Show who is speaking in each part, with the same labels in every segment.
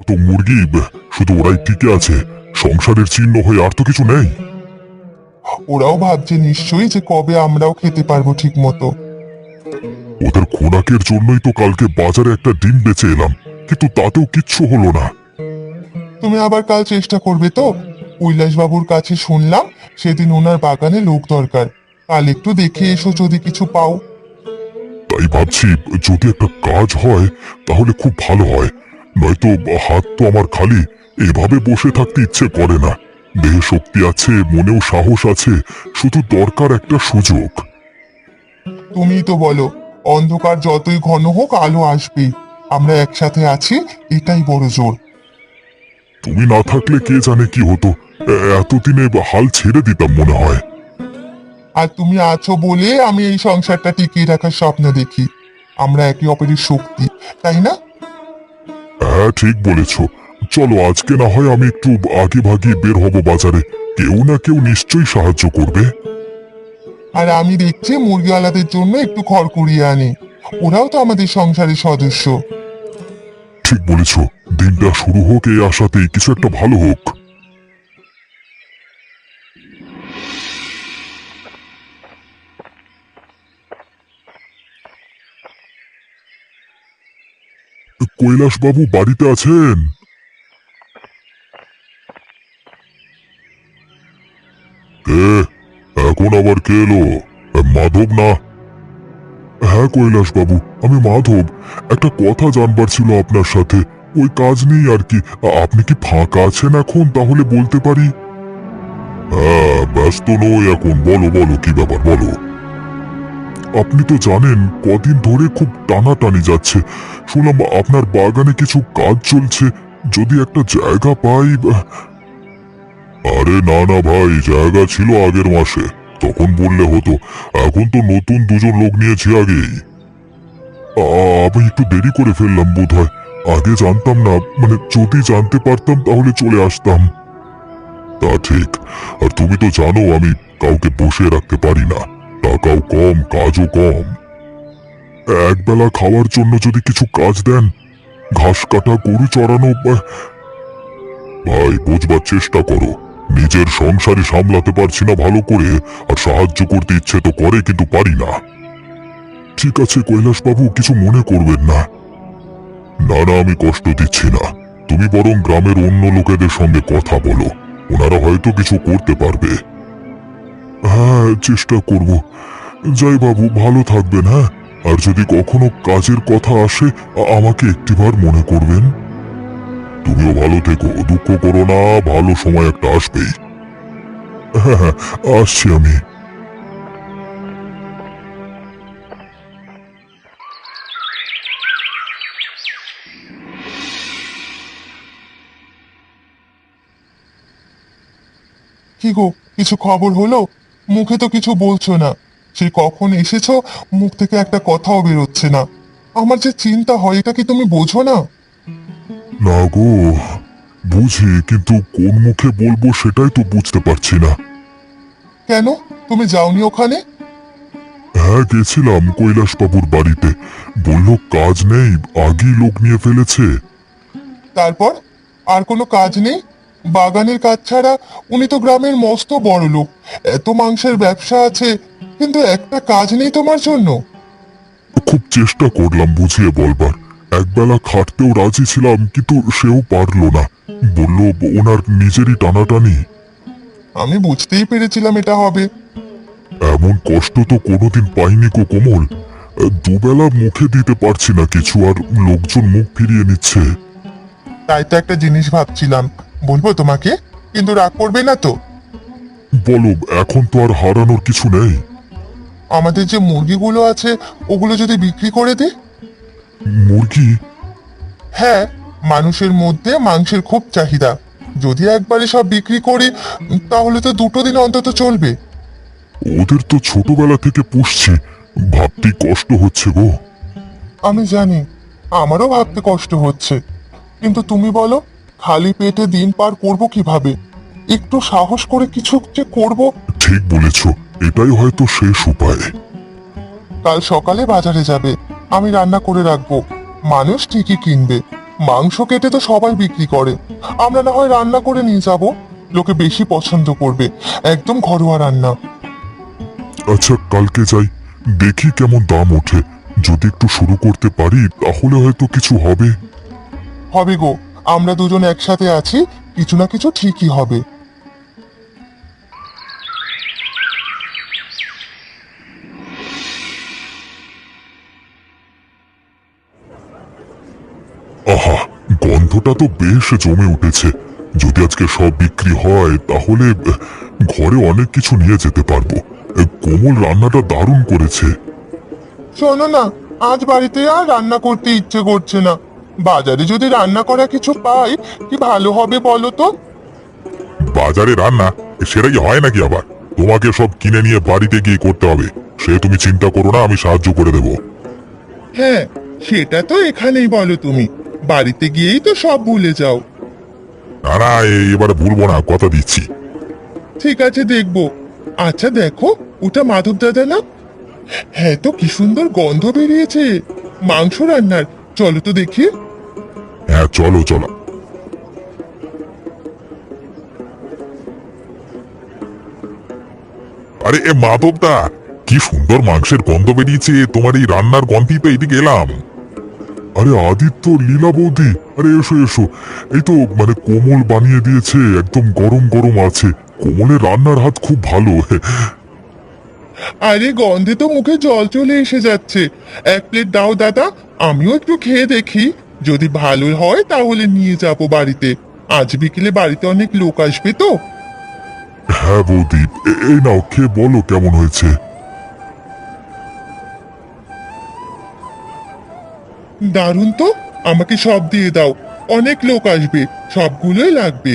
Speaker 1: তো মুরগি শুধু ওরাই টিকে আছে, সংসারের চিহ্ন হয়ে আর তো কিছু নেই।
Speaker 2: ওরাও ভাবছে নিশ্চয়ই যে কবে আমরাও খেতে পারবো ঠিক মতো।
Speaker 1: ওদের খোরাকের জন্যই তো কালকে বাজারে একটা ডিম বেচে এলাম, কিন্তু তাতেও কিচ্ছু হলো না।
Speaker 2: তুমি আবার কাল চেষ্টা করবে তো? কৈলাসবাবুর কাছে শুনলাম সেদিন ওনার বাগানে লোক দরকার। কাল একটু দেখে এসো যদি কিছু পাও।
Speaker 1: তাই ভাবছি যদি একটা কাজ হয় তাহলে খুব ভালো হয়, নয়তো হাত তো আমার খালি। এভাবে বসে থাকতে ইচ্ছে করে না। দেহে শক্তি আছে, মনেও সাহস আছে, শুধু দরকার একটা সুযোগ।
Speaker 2: তুমিই তো বলো, অন্ধকার যতই ঘন হোক আলো আসবেই। আমরা একসাথে আছি, এটাই বড় জোর।
Speaker 1: তুমি না থাকলে কে জানে কি হতো। এতদিনে হাল ছেড়ে দিতাম মনে হয়।
Speaker 2: আর তুমি আছো বলে আমি এই সংসারটা টিকিয়ে রাখার স্বপ্ন দেখি। আমরা একে অপরের শক্তি, তাই না?
Speaker 1: হ্যাঁ, ঠিক বলেছ। চলো আজকে না হয় আমি একটু আগে ভাগে বের হব বাজারে, কেউ না কেউ নিশ্চয়ই সাহায্য করবে।
Speaker 2: আর আমি দেখছি মুরগিওয়ালাদের জন্য একটু খড় কুড়িয়ে আনি। ওরাও তো আমাদের সংসারের সদস্য।
Speaker 1: ঠিক বলেছ, দিনটা শুরু হোক এই আশাতেই, কিছু একটা ভালো হোক। কৈলাসবাবু বাড়িতে আছেন? কে? এখন আবার কে এলো? মাধব না? হ্যাঁ কৈলাসবাবু, আমি মাধব। একটা কথা জানবার ছিল আপনার সাথে, ওই কাজ নেই আর কি। আপনি কি ফাঁকা আছেন এখন? তাহলে বলতে পারি। হ্যাঁ, ব্যস্ত নই এখন, বলো বলো কি ব্যাপার বলো। আপনি তো জানেন কদিন ধরে খুব টানাটানি যাচ্ছে। শুনলাম আপনার বাগানে কিছু কাজ চলছে, যদি একটা জায়গা পাই। আরে না না ভাই, জায়গা ছিল আগের মাসে, তখন বললে হতো। এখন তো নতুন দুজন লোক নিয়েছি আগেই। আমি একটু দেরি করে ফেললাম বোধহয়। আগে জানতাম না, মানে যদি জানতে পারতাম তাহলে চলে আসতাম। তা ঠিক, আর তুমি তো জানো আমি কাউকে বসে রাখতে পারি না। টাকাও কম, কাজও কম। একবেলা খাওয়ার জন্য যদি কিছু কাজ দেন, ঘাস কাটা, গরু চড়ানো। ভাই বুঝবার চেষ্টা করো, নিজের সংসারে সামলাতে পারছি না ভালো করে, আর সাহায্য করতে ইচ্ছে তো করে কিন্তু পারি না। ঠিক আছে কৈলাসবাবু, কিছু মনে করবেন না। না না, আমি কষ্ট দিচ্ছি না। তুমি বরং গ্রামের অন্য লোকেদের সঙ্গে কথা বলো, ওনারা হয়তো কিছু করতে পারবে। হ্যাঁ, চেষ্টা করব। যাই বাবু, ভালো থাকবেন। হ্যাঁ, আর যদি কখনো কাজের কথা আসে আমাকে একটিবার মনে করবেন। তুমিও ভালো থেকো, দুঃখ করো না, ভালো সময় একটা আসবেই। হ্যাঁ হ্যাঁ, আসছি আমি।
Speaker 2: কি গো, কিছু খবর হলো? মুখে তো কিছু বলছো না। সে কখন এসেছো, মুখ থেকে একটা কথাও বেরোচ্ছে না। আমার যে চিন্তা হয়, এটা কি তুমি বোঝো না?
Speaker 1: না গো, বুঝি, কিন্তু কোন মুখে বলবো সেটাই তো বুঝতে পারছি না।
Speaker 2: কেন, তুমি যাওনি ওখানে?
Speaker 1: হ্যাঁ, গেছিলাম কৈলাসবাবুর বাড়িতে। বলল কাজ নেই, আগেই লোক নিয়ে ফেলেছে।
Speaker 2: তারপর আর কোনো কাজ নেই? বাগানের কাজ ছাড়া? উনি তো গ্রামের মস্ত বড় লোক, এত মাংসের ব্যবসা আছে, কিন্তু একটা কাজ নেই তোমার জন্য?
Speaker 1: খুব চেষ্টা করলাম বুঝিয়ে বলবার, একবেলা খাটতেও রাজি ছিলাম, কিন্তু সেও পারলো না। বলল ওনার নিজেরই টানাটানি।
Speaker 2: আমি বুঝতেই পেরেছিলাম এটা হবে।
Speaker 1: এমন কষ্ট তো কোনোদিন পাইনি গো কোমল। দুবেলা মুখে দিতে পারছি না কিছু, আর লোকজন মুখ ফিরিয়ে নিচ্ছে।
Speaker 2: তাই তো একটা জিনিস ভাবছিলাম, বলবো তোমাকে, কিন্তু রাগ করবে না তো?
Speaker 1: বলো, এখন তো আর হারানোর কিছু নেই।
Speaker 2: আমাদের যে মুরগিগুলো আছে, ওগুলো যদি বিক্রি করে দিই?
Speaker 1: মুরগি?
Speaker 2: হ্যাঁ, মানুষের মধ্যে মাংসের খুব চাহিদা। যদি একবারে সব বিক্রি করি, তাহলে তো দুটো দিন অন্তত চলবে।
Speaker 1: ওদের তো ছোটবেলা থেকে পুষছি, ভাবতেই কষ্ট হচ্ছে গো।
Speaker 2: আমি জানি, আমারও ভাবতে কষ্ট হচ্ছে, কিন্তু তুমি বলো, খালি পেটে দিন পার করব কিভাবে? একটু সাহস করে কিছু যে করব।
Speaker 1: ঠিক বলেছ, এটাই হয়তো শেষ উপায়।
Speaker 2: কাল সকালে বাজারে যাবে, আমি রান্না করে রাখবো, মানুষ ঠিকই কিনবে। মাংস কেটে তো সবাই বিক্রি করে, আমরা না হয় রান্না করে নিয়ে যাব, লোকে বেশি পছন্দ করবে। একদম ঘরোয়া রান্না।
Speaker 1: আচ্ছা কালকে যাই, দেখি কেমন দাম ওঠে। যদি একটু শুরু করতে পারি তাহলে হয়তো কিছু হবে।
Speaker 2: হবে গো, আমরা দুজন একসাথে আছি, কিছু না কিছু ঠিকই হবে।
Speaker 1: আহা, গন্ধটা তো বেশ জমে উঠেছে। যদি আজকে সব বিক্রি হয় তাহলে ঘরে অনেক কিছু নিয়ে যেতে পারবো। কোমল রান্নাটা দারুণ করেছে।
Speaker 2: শোনো না, আজ বাড়িতে আর রান্না করতে ইচ্ছে করছে না। বাজারে যদি রান্না করা কিছু পাই, কি ভালো হবে বলো তো।
Speaker 1: বাজারে রান্না সেটা কি হয় নাকি আবার? তোমাকে সব কিনে নিয়ে বাড়িতে গিয়ে করতে হবে। সে তুমি চিন্তা করো না, আমি সাহায্য করে দেবো।
Speaker 2: হ্যাঁ, সেটা তো এখানেই বলো তুমি, বাড়িতে গিয়েই তো সব ভুলে যাও।
Speaker 1: না না, এবারে ভুলবো না, কথা দিচ্ছি।
Speaker 2: ঠিক আছে, দেখবো। আচ্ছা দেখো, ওটা মাধব দাদা না? হ্যাঁ, তো কি সুন্দর গন্ধ বেরিয়েছে মাংস রান্নার। চলো তো দেখি।
Speaker 1: হ্যাঁ চলো চলো। আরে এ মাধবদা, কি সুন্দর মাংসের গন্ধ বেরিয়েছে। তোমার এই রান্নার গন্ধই তো এদিকে এলাম। আরে আদিত্য, লীলা বৌদি, আরে এসো এসো। এই তো মানে কোমল বানিয়ে দিয়েছে, একদম গরম গরম আছে। কোমলের রান্নার হাত খুব ভালো।
Speaker 2: আরে গন্ধে তো মুখে জল চলে এসে যাচ্ছে। এক প্লেট দাও দাদা, আমিও একটু খেয়ে দেখি। যদি ভালো হয় তাহলে নিয়ে যাব বাড়িতে। আজ বিকেলে বাড়িতে অনেক লোক আসবে তো।
Speaker 1: হ্যাঁ বৌদি, এই নাও, খেয়ে বলো কেমন হয়েছে।
Speaker 2: দারুণ তো, আমাকে সব দিয়ে দাও। অনেক লোক আসবে, সবগুলোই লাগবে।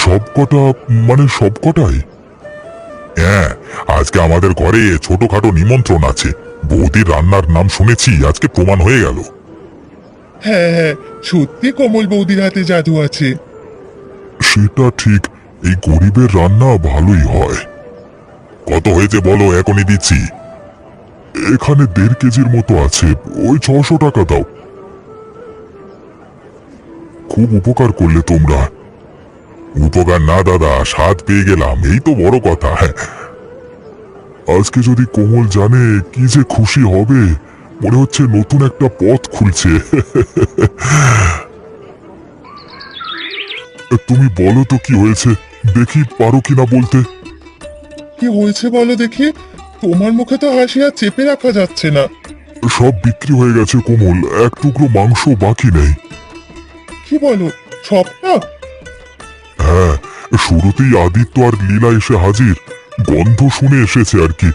Speaker 1: সব কটা মানে সব কটাই? হ্যাঁ, আজকে আমাদের ঘরে ছোটখাটো নিমন্ত্রণ আছে। বৌদির রান্নার নাম শুনেছি, আজকে প্রমাণ হয়ে গেল।
Speaker 2: হ্যাঁ হ্যাঁ, সত্যি কোমল বৌদির হাতে জাদু আছে।
Speaker 1: সেটা ঠিক, এই গরিবের রান্না ভালোই হয়। কত হয়েছে বলো, এখনই দিচ্ছি। এখানে 1.5 কেজির মতো আছে, ওই 600 টাকা দাও। খুব উপকার করলে তোমরা। উপকার না দাদা, স্বাদ পেয়ে গেলাম, এই তো বড় কথা। হ্যাঁ, আজকে যদি কোমল জানে কি যে খুশি হবে। মনে হচ্ছে নতুন একটা পথ খুলছে। তুমি বলো তো কি হয়েছে, দেখি পারো কিনা বলতে।
Speaker 2: কি হয়েছে বলো দেখি। তোমার মুখে তো হাসি আর চেপে রাখা যাচ্ছে না।
Speaker 1: সব বিক্রি হয়ে গেছে কোমল, এক টুকরো মাংস বাকি নেই।
Speaker 2: কি বলো, সবটা?
Speaker 1: হ্যাঁ, শুরুতেই আদিত্য আর লীলা এসে হাজির। গন্ধ শুনে এসেছে আর কি।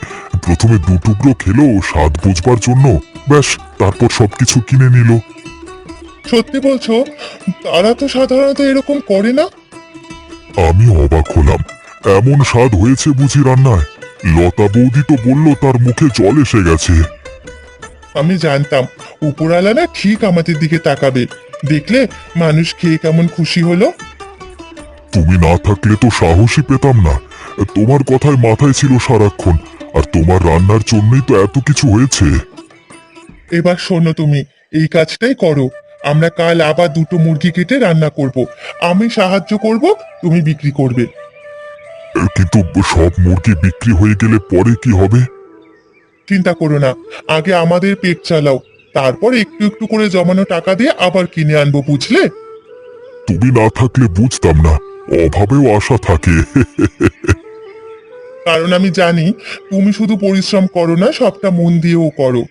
Speaker 1: প্রথমে 2 টুকরো খেলো স্বাদ বুঝবার জন্য, ব্যাস তারপর সবকিছু কিনে নিল।
Speaker 2: সত্যি বলছো? তারা তো সাধারণত এরকম করে না।
Speaker 1: আমি অবাক হলাম, এমন স্বাদ হয়েছে বুঝি রান্নায়। লতা বৌদি তো বলল তার মুখে জল এসে গেছে।
Speaker 2: আমি জানতাম উপরালা না ঠিক আমাদের দিকে তাকাবে। দেখলে মানুষ খেয়ে কেমন খুশি হলো।
Speaker 1: তুমি না থাকলে তো সাহসই পেতাম না। তোমার কথায় মাথায় ছিল সারাক্ষণ, আর তোমার রান্নার জন্যই তো এত কিছু হয়েছে।
Speaker 2: এবার শোনো, তুমি এই কাজটাই করো। আমরা কাল আবার 2টো মুরগি কেটে রান্না করব। আমি সাহায্য করব, তুমি বিক্রি করবে।
Speaker 1: কিন্তু সব মুরগি বিক্রি হয়ে গেলে পরে কি হবে?
Speaker 2: চিন্তা করো না, আগে আমাদের পেট চালাও। তারপর একটু একটু করে জমানো টাকা দিয়ে আবার কিনে আনবো, বুঝলে?
Speaker 1: তুমি না থাকলে বুঝতাম না, অভাবেও আশা থাকে।
Speaker 2: কারণ আমি জানি তুমি শুধু পরিশ্রম করো না, সবটা মন দিয়েও করো।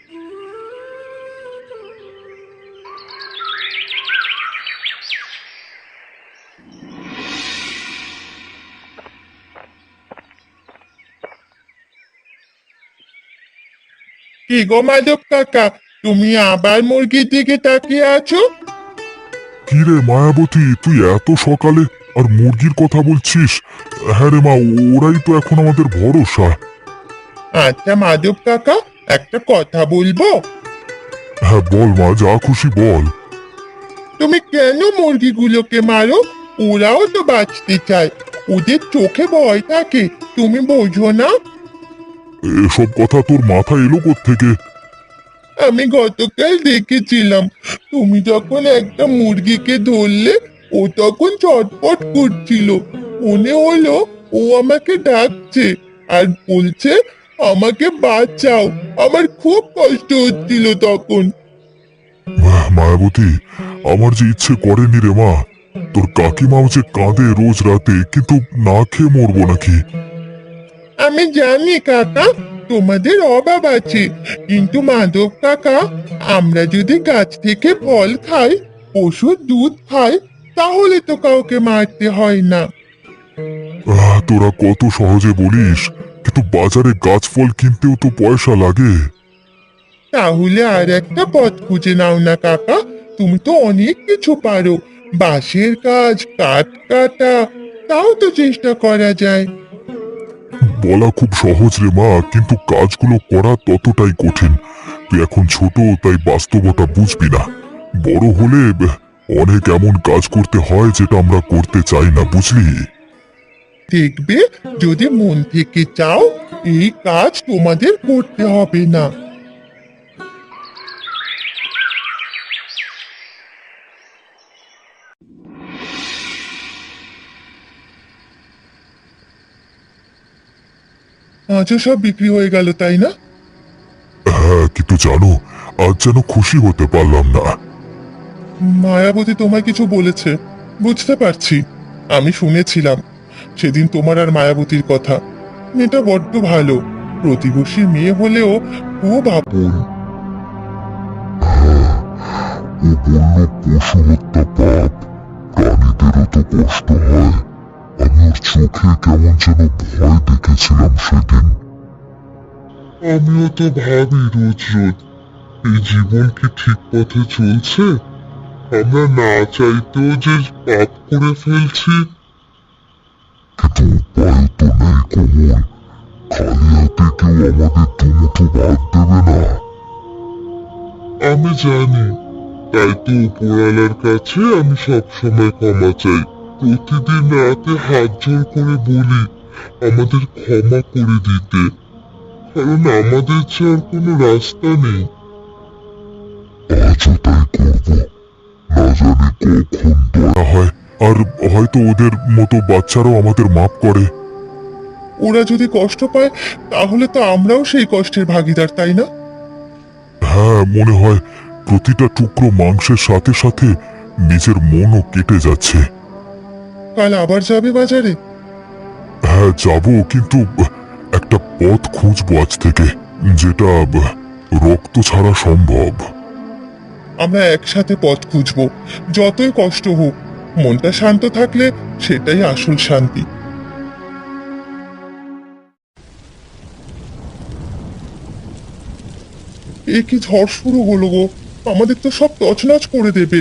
Speaker 2: কি গো মাধব কাকা, তুমি আবার মুরগির দিকে তাকিয়ে আছো?
Speaker 1: কি রে মায়াবতী, তুই এত সকালে আর মুরগির কথা বলছিস? হ্যাঁ রে মা, ওরাই তো এখন আমাদের ভরসা।
Speaker 2: আচ্ছা মাধব কাকা, একটা কথা বলবো?
Speaker 1: হ্যাঁ বল মা, যা খুশি বল।
Speaker 2: তুমি কেন মুরগিগুলোকে মারো? ওরাও তো বাঁচতে চায়। ওদের চোখে ভয় থাকে, তুমি বোঝো না?
Speaker 1: এসব কথা তোর মাথায় এলো থেকে?
Speaker 2: আমি গতকাল দেখেছিলাম তুমি যখন একটা মুরগিকে ধরলে ও তখন চটপট করছিল। মনে হলো ও আমাকে ডাকছে আর বলছে আমাকে বাঁচাও। আমার খুব কষ্ট হচ্ছিল তখন।
Speaker 1: মায়াবতী, আমার যে ইচ্ছে করেনি রে মা। তোর কাকিমাও যে কাঁদে রোজ রাতে, কিন্তু না খেয়ে মরবো নাকি?
Speaker 2: আমি জানি কাকা, তোমাদের অভাব আছে, কিন্তু মাধব কাকা, আমরা যদি গাছ থেকে ফল খাই, পশুর দুধ খাই, তাহলে তো কাউকে মারতে হয় না।
Speaker 1: তোরা কত সহজে বলিস, কিন্তু বাজারে গাছ ফল কিনতেও তো পয়সা লাগে।
Speaker 2: তাহলে আর একটা পথ খুঁজে নাও না কাকা, তুমি তো অনেক কিছু পারো, বাঁশের কাজ, কাঠ কাটা, তাও তো চেষ্টা করা যায়।
Speaker 1: বলা খুব সহজ রে মা, কিন্তু কাজগুলো করা ততটাই কঠিন। তুই এখন ছোট, তাই বাস্তবতা বুঝবি না। বড় হলে অনেক এমন কাজ করতে হয় যেটা আমরা করতে চাই না, বুঝলি?
Speaker 2: দেখবে, যদি মন থেকে চাও, এই কাজ তোমাদের করতে হবে না। আজও সব বিক্রি হয়ে গেল, তাই না?
Speaker 1: হ্যাঁ, কিন্তু জানো, আজ যেন খুশি হতে পারলাম না।
Speaker 2: মায়াবতী তোমায় কিছু বলেছে, বুঝতে পারছি। আমি শুনেছিলাম সেদিন তোমার আর মায়াবতীর কথা। মেয়েটা বড্ড ভালো, প্রতিবেশীর মেয়ে হলেও খুব আপন।
Speaker 1: ও বলল পশু হত্যা পাপ, প্রাণীদেরও তো কষ্ট হয়। আমি ওর চোখে কেমন যেন ভয় দেখেছিলাম সেদিন।
Speaker 3: আমিও তো ভাবি রোজ রোজ, এই জীবন কি ঠিক পথে চলছে? আমরা না চাইতেও যে পাপ করে ফেলছি।
Speaker 1: কিন্তু উপায় তো নেই কোমল, খালি হাতে কেউ আমাদের দুমুঠো ভাত দেবে না।
Speaker 3: আমি জানি, তাই তো উপরওয়ালার কাছে আমি সবসময় ক্ষমা চাই। প্রতিদিন রাতে হাত জোর করে বলি আমাদের ক্ষমা করে দিতে, কারণ আমাদের ছাড় কোনো রাস্তা নেই।
Speaker 1: আজও তাই করব, না জানি কখন দয়া হয়, আর হয়তো ওদের মতো বাচ্চারাও আমাদের মাপ করে।
Speaker 2: ওরা যদি কষ্ট পায়, তাহলে তো আমরাও সেই কষ্টের ভাগিদার, তাই না?
Speaker 1: হ্যাঁ, মনে হয় প্রতিটা টুকরো মাংসের সাথে সাথে নিজের মনও কেটে যাচ্ছে।
Speaker 2: কাল আবার যাবে বাজারে?
Speaker 1: হ্যাঁ যাব, কিন্তু একটা পথ খুঁজবো আজ থেকে, যেটা রক্ত ছাড়া সম্ভব।
Speaker 2: আমরা একসাথে পথ খুঁজবো, যতই কষ্ট হোক। মনটা শান্ত থাকলে সেটাই আসল শান্তি। এ কি ঝড় শুরু হলো গো! আমাদের তো সব তছনছ করে দেবে।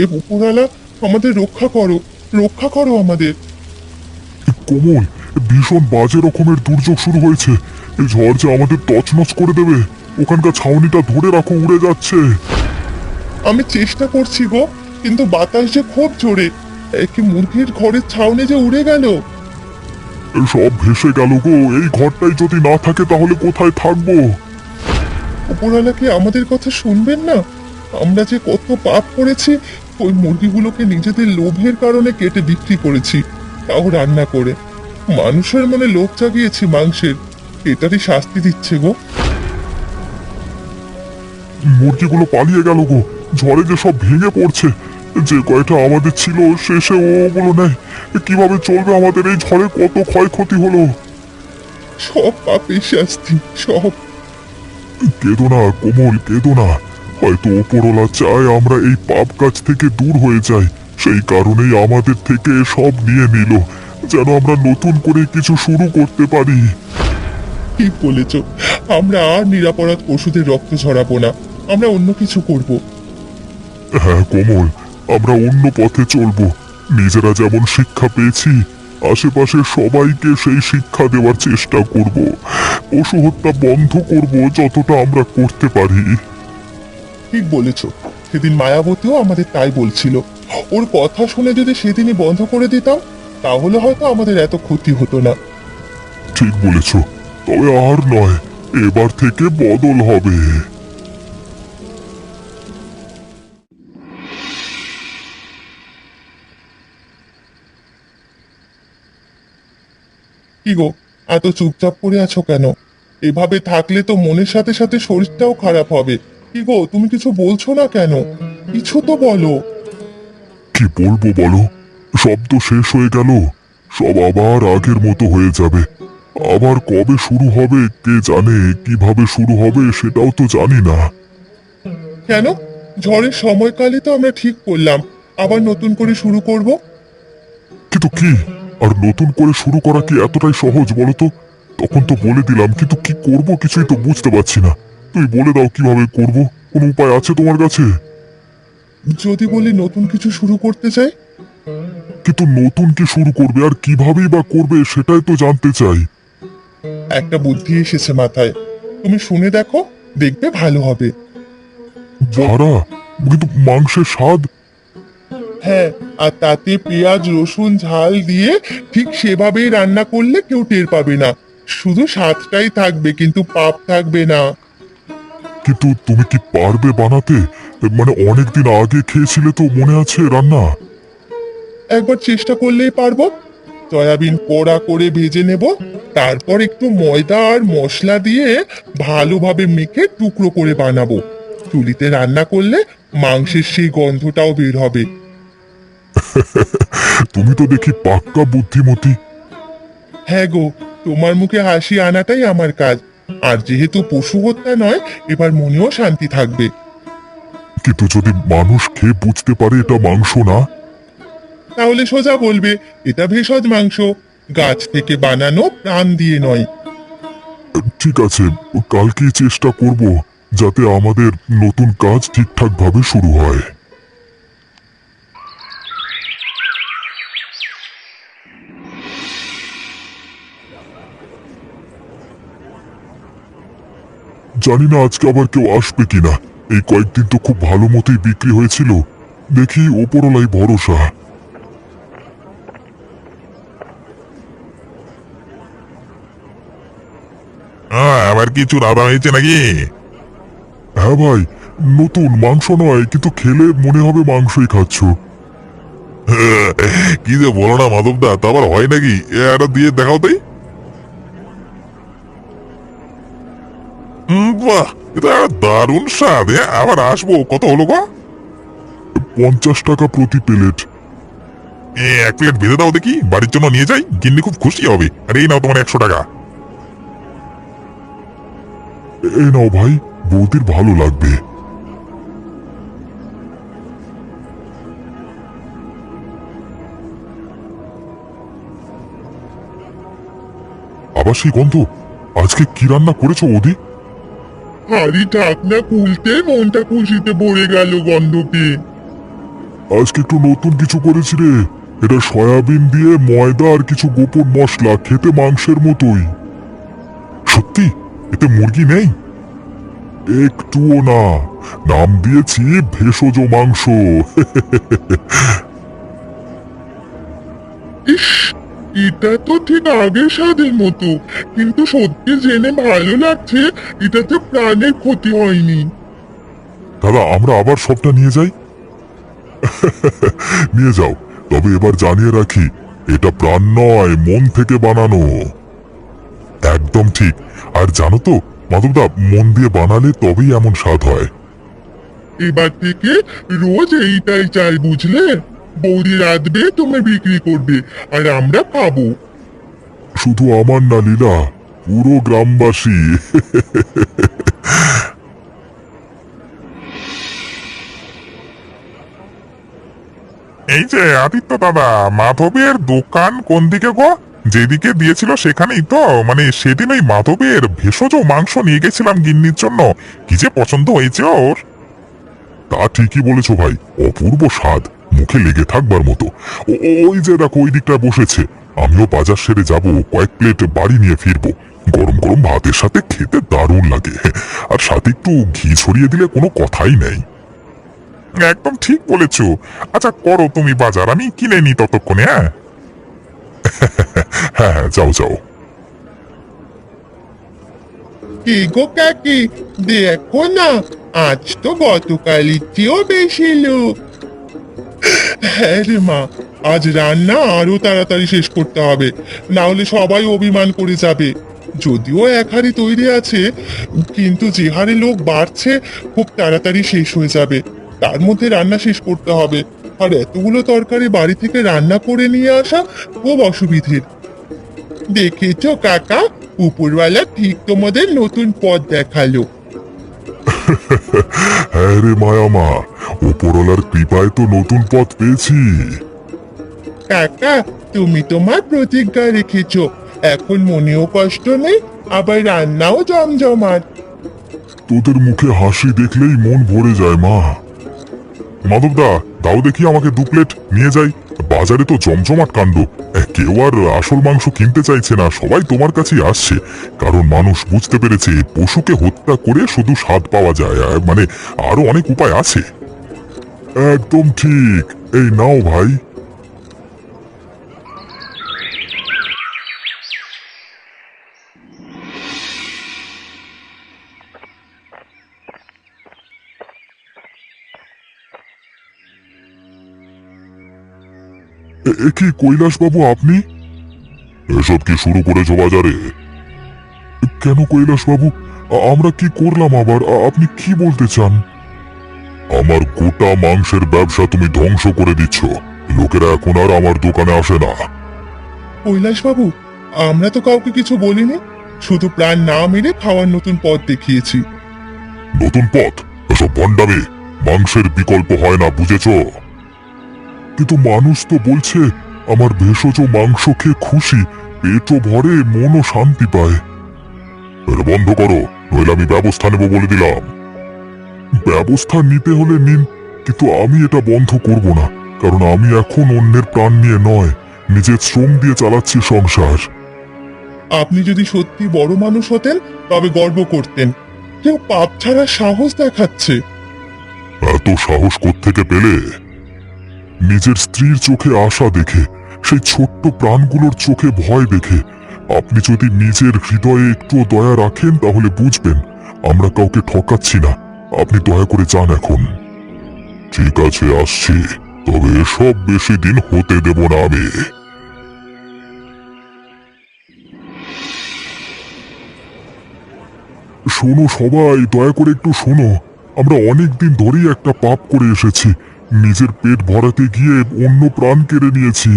Speaker 2: এ উপরালা, আমাদের রক্ষা করো, রক্ষা করো আমাদের।
Speaker 1: কোমল, ভীষণ বাজে রকমের দুর্যোগ শুরু হয়েছে। এই ঝড় যে আমাদের তছনছ করে দেবে। ওখানকার ছাউনিটা ধরে রাখো, উড়ে যাচ্ছে।
Speaker 2: আমি চেষ্টা করছি গো, কিন্তু বাতাস যে খুব জোরে। একে মুরগির ঘরের ছাউনি যে উড়ে গেল।
Speaker 1: সব ভেসে গেল গো। এই ঘরটাই যদি না থাকে তাহলে কোথায় থাকবো?
Speaker 2: উপরওয়ালা কি আমাদের কথা শুনবেন না? আমরা যে কত পাপ করেছি, ওই মুরগিগুলোকে নিজেদের লোভের কারণে কেটে বিক্রি করেছি, তাও রান্না করে। মানুষের মনে লোভ জাগিয়েছি মাংসের, এটারই শাস্তি দিচ্ছে গো।
Speaker 1: মুরগিগুলো পালিয়ে গেল গো। ঝড়ে যে সব ভেঙে পড়ছে। যে কয়টা আমাদের ছিল শেষে ওগুলো নেই। কিভাবে চলবে আমাদের? এই ঝড়ে কত ক্ষয়ক্ষতি হলো।
Speaker 2: সব পাপের শাস্তি, সব।
Speaker 1: কেঁদো না কোমল, কেঁদো না। হয়তো ওপরওয়ালা চায় আমরা এই পাপ কাজ থেকে দূর হয়ে যাই। সেই কারণেই আমাদের থেকে সব নিয়ে নিল, যেন আমরা নতুন করে কিছু শুরু করতে পারি।
Speaker 2: ঠিক বলেছ। আমরা আর নিরাপরাধ পশুদের রক্ত ঝরাবো না, আমরা অন্য কিছু করব।
Speaker 1: হ্যাঁ কোমল, আমরা অন্য পথে চলবো। নিজেরা যেমন শিক্ষা পেয়েছি, আশেপাশে সবাইকে সেই শিক্ষা দেওয়ার চেষ্টা করব। পশু হত্যা বন্ধ করব যতটা আমরা করতে পারি।
Speaker 2: ঠিক বলেছ। সেদিন মায়াবতীও আমাদের তাই বলছিল। ওর কথা শুনে যদি সেদিনই বন্ধ করে দিতাম, তাহলে হয়তো আমাদের এত ক্ষতি হতো না।
Speaker 1: ঠিক বলেছ, তবে আর নয়, এবার থেকে বদল হবে।
Speaker 2: কি গো, এত চুপচাপ করে আছো কেন? এভাবে থাকলে তো মনের সাথে সাথে শরীরটাও খারাপ হবে। কি গো, তুমি কিছু বলছো না কেন? কিছু তো বলো।
Speaker 1: কি বলবো বলো? সব তো শেষ হয়ে গেল, সব আবার আগের মতো হয়ে যাবে। আবার কবে শুরু হবে কে জানে, কিভাবে শুরু হবে সেটাও তো জানি না।
Speaker 2: কেন? ঝড়ের সময়কালে তো আমরা ঠিক করলাম আবার নতুন করে শুরু করব।
Speaker 1: কিন্তু কি, আর নতুন করে শুরু করা কি এতটাই সহজ বলো তো? তখন তো বলে দিলাম, কিন্তু কি করব কিছুই তো বুঝতে পারছি না। তুই বলে দাও কিভাবে করব, কোনো উপায় আছে তোমার কাছে?
Speaker 2: যদি বলি নতুন কিছু শুরু করতে চাই?
Speaker 1: কিন্তু নতুন কি শুরু করবে আর কিভাবেই বা করবে সেটাই তো জানতে চাই।
Speaker 2: একটা বুদ্ধি এসেছে মাথায়, তুমি শুনে দেখো, দেখবে ভালো হবে।
Speaker 1: ঝাড়া, কিন্তু মাংসের স্বাদ।
Speaker 2: হ্যাঁ, আর তাতে পেঁয়াজ রসুন ঝাল দিয়ে ঠিক সেভাবেই রান্না করলে কেউ টের পাবে না। শুধু স্বাদটাই থাকবে, কিন্তু পাপ থাকবে না।
Speaker 1: কিন্তু তুমি কি পারবে বানাতে? মানে অনেকদিন আগে খেয়েছিলে তো, মনে আছে রান্না?
Speaker 2: একবার চেষ্টা করলেই পারবো। সয়াবিন কড়া করে ভেজে নেব, তারপর একটু ময়দা আর মশলা দিয়ে ভালোভাবে মেখে টুকরো করে বানাবো। চুলিতে রান্না করলে মাংসের সেই গন্ধটাও বের হবে।
Speaker 1: তুমি তো দেখি পাক্কা বুদ্ধিমতী।
Speaker 2: হ্যাঁ গো, তোমার মুখে হাসি আনাটাই আমার কাজ। আর যেহেতু পশু হত্যা নয়, এবার মনেও শান্তি থাকবে।
Speaker 1: কিন্তু যদি মানুষ খেয়ে বুঝতে পারে এটা মাংস না?
Speaker 2: তাহলে সোজা বলবে এটা ভেষজ মাংস, গাছ থেকে বানানো, প্রাণ দিয়ে নয়।
Speaker 1: ঠিক আছে, কালকেই চেষ্টা করব যাতে আমাদের নতুন কাজ ঠিকঠাক ভাবে শুরু হয়। জানি না আজকে আবার কেউ আসবে কিনা। এই কয়েকদিন তো খুব ভালো মতোই বিক্রি হয়েছিল। দেখি ওপরলাই ভরসা।
Speaker 4: আবার কিছু রাধা হয়েছে নাকি?
Speaker 1: হ্যাঁ ভাই, নতুন মাংস নয়, কিন্তু খেলে মনে হবে মাংসই খাচ্ছ।
Speaker 4: কি যে বলো না মাধবদা, তা আবার হয় নাকি? এটা দিয়ে দেখাও তাই। বাহ, এটা দারুণ স্বাদ। আবার আসবো। কত হলো গো?
Speaker 1: 50 টাকা প্রতি প্লেট।
Speaker 4: এক প্লেট ভেজে দাও দেখি, বাড়ির জন্য নিয়ে যাই, গিন্নি খুব খুশি হবে। আর এই নাও তোমার 100 টাকা।
Speaker 1: এই নাও ভাই, বৌদির ভালো লাগবে। আবার সেই গন্ধ। আজকে কি রান্না করেছো ওদি?
Speaker 2: হাড়ি ঢাকনা খুলতে মনটা খুশিতে ভরে গেল গন্ধকে।
Speaker 1: আজকে একটু নতুন কিছু করেছি রে। এটা সয়াবিন দিয়ে ময়দা আর কিছু গোপন মশলা, খেতে মাংসের মতোই। সত্যি? এতে মুরগি নেই? একটুও না। নাম দিয়েছি ভেষজ মাংস।
Speaker 2: ইস, এটা তো ঠিক আগের স্বাদের মতো, কিন্তু সত্যি জেনে ভালো লাগছে এটাতে প্রাণের ক্ষতি হয়নি।
Speaker 1: দাদা, আমরা আবার সবটা নিয়ে যাই। নিয়ে যাও, তবে এবার জানিয়ে রাখি, এটা প্রাণ নয়, মন থেকে বানানো। একদম ঠিক। আর জানো তো মাধবদা, মন দিয়ে বানালে তবেই এমন স্বাদ হয়।
Speaker 2: এবার থেকে রোজ এইটাই চাই, বুঝলে? বৌদি রাঁধবে, তুমি বিক্রি করবে, আর আমরা খাবো।
Speaker 1: শুধু আমার না লীলা, পুরো গ্রামবাসী।
Speaker 4: এই যে আদিত্য দাদা, মাধবের দোকান কোন দিকে গো? যেদিকে দিয়েছিল সেখানেই তো? মানে সেদিন ওই মাধবের ভেষজ মাংস নিয়ে গেছিলাম গিন্নির জন্য, কি যে পছন্দ হয়েছে ওর।
Speaker 1: তা ঠিকই বলেছো ভাই, অপূর্ব স্বাদ, মুখে লেগে থাকবার মতো। ওই যে দেখো ওই দিকটায় বসেছে। আমিও বাজার সেরে যাব, কয়েক প্লেট বাড়ি নিয়ে ফিরবো। গরম গরম ভাতের সাথে খেতে দারুণ লাগে। আর সাথে একটু ঘি ছড়িয়ে দিলে কোনো কথাই নেই।
Speaker 4: একদম ঠিক বলেছো। আচ্ছা করো তুমি বাজার, আমি কিনে নি ততক্ষণে। হ্যাঁ
Speaker 1: হ্যাঁ হ্যাঁ, যাও যাও।
Speaker 2: কি গো কাকি, দেখো না, আজ তো গতকালের চেয়েও বেশি লোক। হ্যাঁ রে মা, আজ রান্না আরো তাড়াতাড়ি শেষ করতে হবে, না হলে সবাই অভিমান করে যাবে। যদিও এক হাঁড়ি তৈরি আছে, কিন্তু যে হারে লোক বাড়ছে খুব তাড়াতাড়ি শেষ হয়ে যাবে। তার মধ্যে রান্না শেষ করতে হবে, আর এতগুলো তরকারি বাড়ি থেকে রান্না করে নিয়ে আসা খুব অসুবিধের। দেখেছো কাকা, উপরওয়ালা ঠিক তোমাদের নতুন পথ দেখালো।
Speaker 1: হ্যাঁ রে মায়ামা, উপরওয়ালার কৃপায় তো নতুন পথ পেয়েছি।
Speaker 2: কাকা, তুমি তোমার প্রতিজ্ঞা রেখেছো, এখন মনেও কষ্ট নেই, আবার রান্নাও জমজমাট।
Speaker 1: তোদের মুখে হাসি দেখলেই মন ভরে যায় মা। মাধবদা, দাও দেখি আমাকে 2 প্লেট নিয়ে যাই। বাজারে তো জমজমাট কাণ্ড, কেউ আর আসল মাংস কিনতে চাইছে না, সবাই তোমার কাছেই আসছে। কারণ মানুষ বুঝতে পেরেছে পশুকে হত্যা করে শুধু স্বাদ পাওয়া যায়, মানে আরো অনেক উপায় আছে। একদম ঠিক, এই নাও ভাই। এ কি কৈলাস বাবু, আপনি এসব কি শুরু করেছো বাজারে? কেন কৈলাস বাবু, আমরা কি করলাম আবার? আপনি কি বলতে চান? আমার গোটা মাংসের ব্যবসা তুমি ধ্বংস করে দিচ্ছ, লোকেরা এখন আর আমার দোকানে আসে না।
Speaker 2: কৈলাস বাবু, আমরা তো কাউকে কিছু বলিনি, শুধু প্রাণ না মেরে খাওয়ার নতুন পথ দেখিয়েছি।
Speaker 1: নতুন পথ? এসব ভণ্ডামি, মাংসের বিকল্প হয় না, বুঝেছো? কিন্তু মানুষ তো বলছে আমার ভেষজ মাংস খেয়ে খুশি, পেটও ভরে, মনও শান্তি পায়। এটা বন্ধ করো, নইলে আমি ব্যবস্থা নেব বলে দিলাম। ব্যবস্থা নিতে হলে নিন, কিন্তু আমি এটা বন্ধ করব না, কারণ আমি এখন অন্যের প্রাণ নিয়ে নয়, নিজের শ্রম দিয়ে চালাচ্ছি সংসার।
Speaker 2: আপনি যদি সত্যি বড় মানুষ হতেন তবে গর্ব করতেন, কেউ পাপ ছাড়া সাহস দেখাচ্ছে।
Speaker 1: এত সাহস কোত্থেকে পেলে? নিজের স্ত্রীর চোখে আশা দেখে, সেই ছোট্ট প্রাণগুলোর চোখে ভয় দেখে। আপনি যদি নিজের হৃদয়ে একটু দয়া রাখেন তাহলে বুঝবেন আমরা কাউকে ঠকাচ্ছি না। আপনি দয়া করে যান এখন। ঠিক আছে, আসছি, তবে এসব বেশি দিন হতে দেব না আমি। শোনো সবাই, দয়া করে একটু শোনো। আমরা অনেক দিন ধরেই একটা পাপ করে এসেছি, নিজের পেট ভরাতে গিয়ে অন্য প্রাণ কেড়ে নিয়েছি।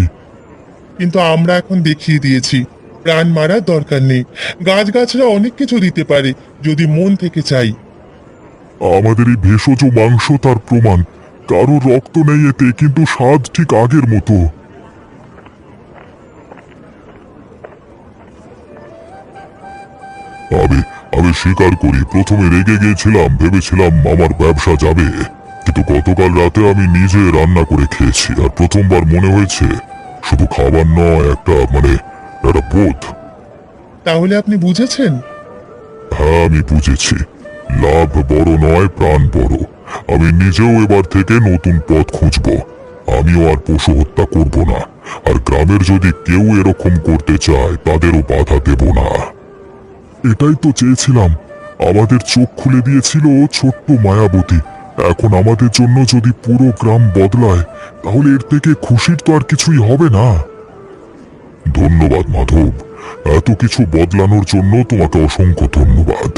Speaker 2: কিন্তু আমরা এখন দেখিয়ে দিয়েছি প্রাণ মারার দরকার নেই, গাছগাছরা অনেক কিছু দিতে পারে যদি মন থেকে চাই।
Speaker 1: আমাদের এই ভেষজ মাংস তার প্রমাণ। কারো রক্ত নেই এতে, কিন্তু স্বাদ ঠিক আগের মতো। আমি স্বীকার করি, প্রথমে রেগে গিয়েছিলাম, ভেবেছিলাম আমার ব্যবসা যাবে। কিন্তু গতকাল রাতে আমি নিজে রান্না করে খেয়েছি, আর প্রথমবার মনে হয়েছে শুধু খাবার নয়, একটা বোধ।
Speaker 2: তাহলে আপনি বুঝেছেন?
Speaker 1: হ্যাঁ, আমি বুঝেছি। লাভ বড় নয়, প্রাণ বড়। আমি নিজেও এবার থেকে নতুন পথ খুঁজব। আমিও আর পশু হত্যা করব না, আর গ্রামের যদি কেউ এরকম করতে চায় তাদেরও বাধা দেব না। এটাই তো চেয়েছিলাম। আমাদের চোখ খুলে দিয়েছিল ছোট্ট মায়াবতী। এখন আমাদের জন্য যদি পুরো গ্রাম বদলায়, তাহলে এর থেকে খুশির তো আর কিছুই হবে না। ধন্যবাদ মাধব, এত কিছু বদলানোর জন্য তোমাকে অসংখ্য ধন্যবাদ।